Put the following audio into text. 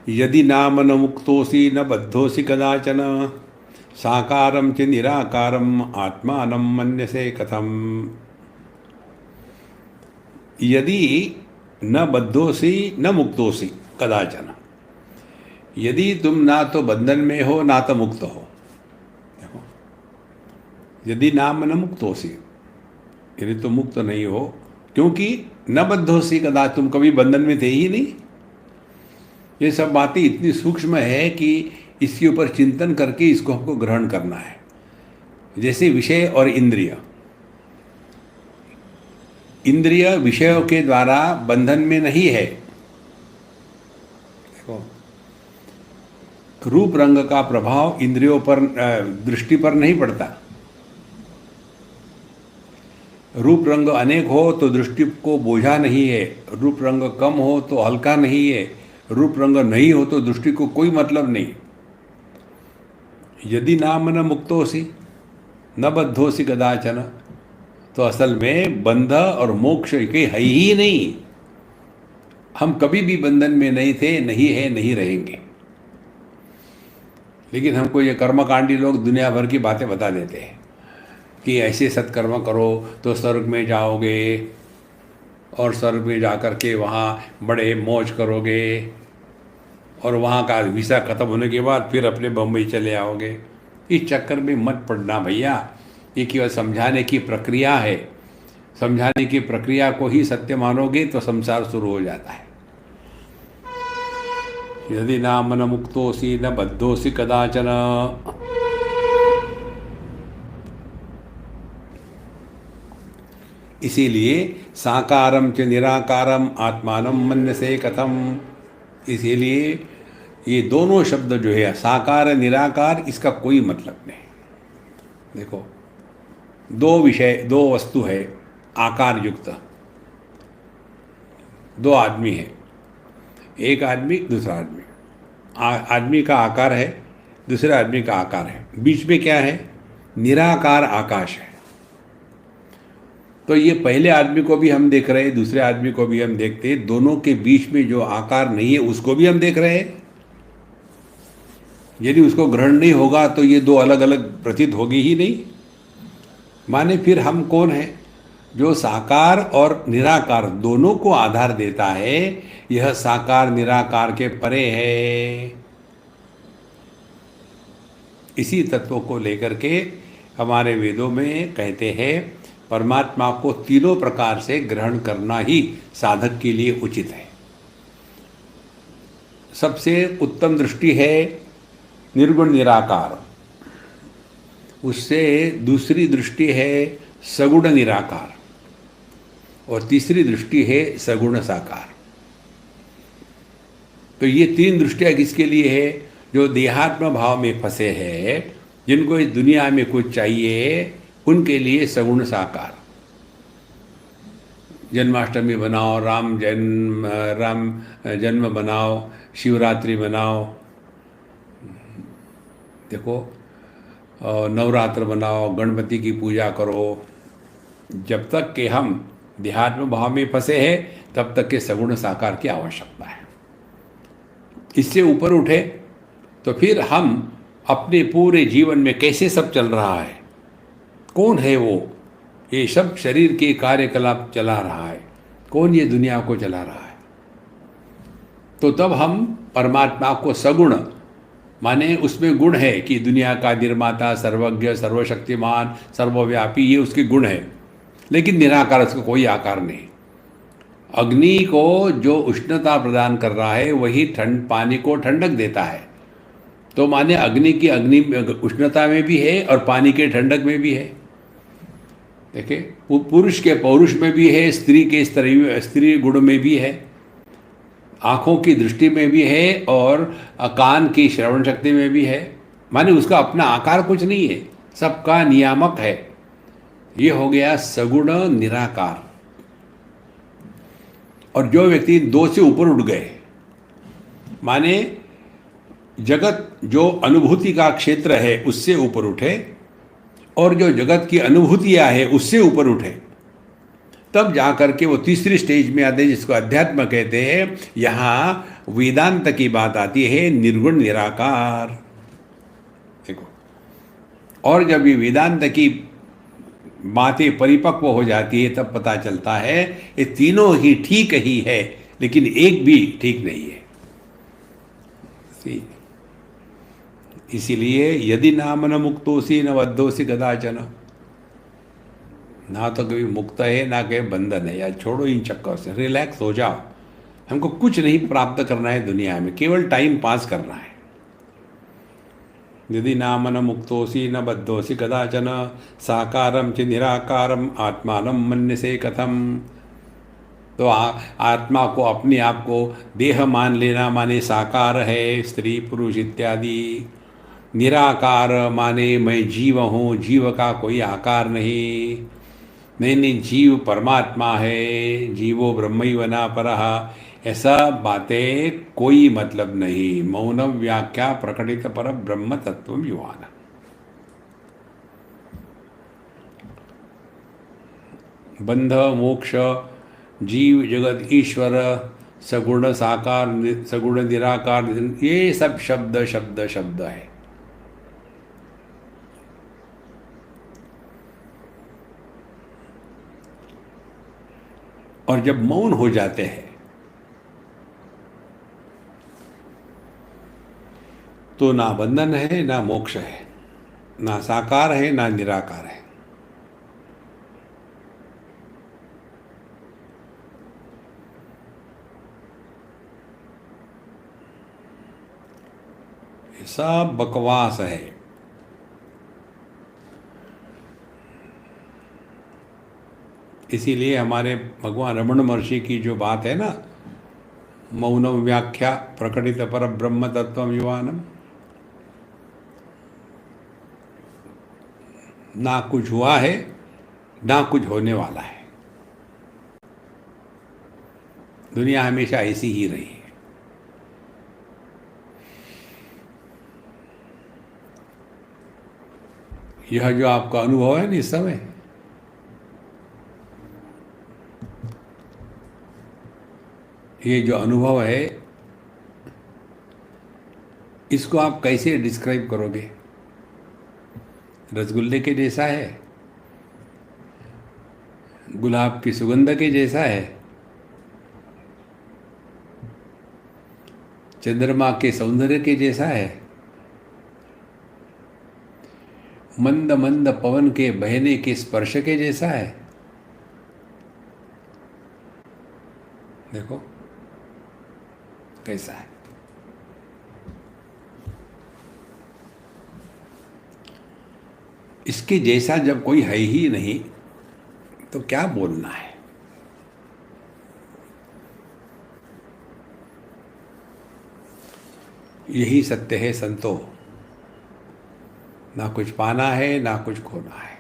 यदि नाम न मुक्तोसी न बद्धोसी कदाचन साकारम च निराकारम आत्मानं मन्यसे कथम। यदि न बद्धोसी न मुक्तोसी कदाचन, यदि तुम ना तो बंधन में हो ना तो मुक्त हो। देखो, यदि नाम न मुक्तोसी, यदि तुम मुक्त नहीं हो, क्योंकि न बद्धोसी कदा, तुम कभी बंधन में थे ही नहीं। ये सब बातें इतनी सूक्ष्म है कि इसके ऊपर चिंतन करके इसको हमको ग्रहण करना है। जैसे विषय और इंद्रिय, इंद्रिय विषयों के द्वारा बंधन में नहीं है। देखो, रूप रंग का प्रभाव इंद्रियों पर, दृष्टि पर नहीं पड़ता। रूप रंग अनेक हो तो दृष्टि को बोझा नहीं है, रूप रंग कम हो तो हल्का नहीं है, रूप रंग नहीं हो तो दृष्टि को कोई मतलब नहीं। यदि नाम न मुक्तोसी न बद्धोसी कदाचन, तो असल में बंध और मोक्ष के है ही नहीं। हम कभी भी बंधन में नहीं थे, नहीं है, नहीं रहेंगे। लेकिन हमको ये कर्मकांडी लोग दुनिया भर की बातें बता देते हैं कि ऐसे सत्कर्म करो तो स्वर्ग में जाओगे, और स्वर्ग में जाकर के वहाँ बड़े मौज करोगे, और वहाँ का वीज़ा ख़त्म होने के बाद फिर अपने बम्बई चले आओगे। इस चक्कर में मत पड़ना भैया। ये केवल समझाने की प्रक्रिया है। समझाने की प्रक्रिया को ही सत्य मानोगे तो संसार शुरू हो जाता है। यदि नाम न मुक्तोसी न बद्धोसी कदाचन, इसीलिए साकारम च निराकारम आत्मानं मन्यसे कथम। इसीलिए ये दोनों शब्द जो है साकार निराकार, इसका कोई मतलब नहीं। देखो, दो विषय, दो वस्तु है आकार युक्त, दो आदमी है, एक आदमी दूसरा आदमी। आदमी का आकार है, दूसरे आदमी का आकार है, बीच में क्या है? निराकार आकाश है। तो ये पहले आदमी को भी हम देख रहे हैं, दूसरे आदमी को भी हम देखते हैं, दोनों के बीच में जो आकार नहीं है उसको भी हम देख रहे हैं। यदि उसको ग्रहण नहीं होगा तो ये दो अलग अलग प्रतीत होगी ही नहीं। माने फिर हम कौन है? जो साकार और निराकार दोनों को आधार देता है, यह साकार निराकार के परे है। इसी तत्व को लेकर के हमारे वेदों में कहते हैं परमात्मा को तीनों प्रकार से ग्रहण करना ही साधक के लिए उचित है। सबसे उत्तम दृष्टि है निर्गुण निराकार, उससे दूसरी दृष्टि है सगुण निराकार, और तीसरी दृष्टि है सगुण साकार। तो ये तीन दृष्टियाँ किसके लिए है? जो देहात्म भाव में फंसे हैं, जिनको इस दुनिया में कुछ चाहिए, उनके लिए सगुण साकार। जन्माष्टमी बनाओ, राम जन्म बनाओ, शिवरात्रि बनाओ, देखो, नवरात्र बनाओ, गणपति की पूजा करो। जब तक कि हम देहात्म भाव में फंसे हैं तब तक के सगुण साकार की आवश्यकता है। इससे ऊपर उठे तो फिर हम अपने पूरे जीवन में कैसे सब चल रहा है, कौन है वो, ये सब शरीर के कार्यकलाप चला रहा है, कौन ये दुनिया को चला रहा है। तो तब हम परमात्मा को सगुण माने, उसमें गुण है कि दुनिया का निर्माता, सर्वज्ञ, सर्वशक्तिमान, सर्वव्यापी, ये उसके गुण है। लेकिन निराकार, उसका कोई आकार नहीं। अग्नि को जो उष्णता प्रदान कर रहा है वही पानी को ठंडक देता है। तो माने अग्नि की उष्णता में भी है और पानी के ठंडक में भी है। देखिए, पुरुष के पौरुष में भी है, स्त्री के स्त्री गुण में भी है, आँखों की दृष्टि में भी है, और कान की श्रवण शक्ति में भी है। माने उसका अपना आकार कुछ नहीं है, सबका नियामक है। ये हो गया सगुण निराकार। और जो व्यक्ति दो से ऊपर उठ गए, माने जगत जो अनुभूति का क्षेत्र है उससे ऊपर उठे, और जो जगत की अनुभूतियाँ है उससे ऊपर उठे, तब जा कर के वो तीसरी स्टेज में आते हैं जिसको अध्यात्म कहते हैं। यहाँ वेदांत की बात आती है, निर्गुण निराकार। देखो, और जब ये वेदांत की बातें परिपक्व हो जाती है तब पता चलता है ये तीनों ही ठीक ही है, लेकिन एक भी ठीक नहीं है। इसीलिए यदि नाम न मुक्तोसी न बद्धोसी कदाचन, ना तो कभी मुक्त है ना कभी बंधन है। यार छोड़ो इन चक्कर से, रिलैक्स हो जाओ। हमको कुछ नहीं प्राप्त करना है दुनिया में, केवल टाइम पास करना है। यदि नाम न मुक्तोसी न बद्धोसी कदाचन साकारम च निराकारम आत्मानम मन्यसे कथम। तो आत्मा को, अपने आप को देह मान लेना माने साकार है, स्त्री पुरुष इत्यादि। निराकार माने मैं जीव हूँ, जीव का कोई आकार नहीं। नहीं, जीव परमात्मा है, जीवो ब्रह्मैवना परः। ऐसा बातें कोई मतलब नहीं। मौनम व्याख्या प्रकटित पर ब्रह्म तत्व युवान। बंध मोक्ष जीव जगत ईश्वर सगुण साकार सगुण निराकार, ये सब शब्द शब्द शब्द है। और जब मौन हो जाते हैं तो ना बंधन है ना मोक्ष है, ना साकार है ना निराकार है। ये सब बकवास है। इसीलिए हमारे भगवान रमण महर्षि की जो बात है ना, मौनम व्याख्या प्रकटित पर ब्रह्म तत्व युवानम, ना कुछ हुआ है ना कुछ होने वाला है। दुनिया हमेशा ऐसी ही रही है। यह जो आपका अनुभव है ना इस समय, ये जो अनुभव है इसको आप कैसे डिस्क्राइब करोगे? रसगुल्ले के जैसा है, गुलाब की सुगंध के जैसा है, चंद्रमा के सौंदर्य के जैसा है, मंद मंद पवन के बहने के स्पर्श के जैसा है। देखो कैसा है। इसके जैसा जब कोई है ही नहीं तो क्या बोलना है। यही सत्य है संतो, ना कुछ पाना है ना कुछ खोना है।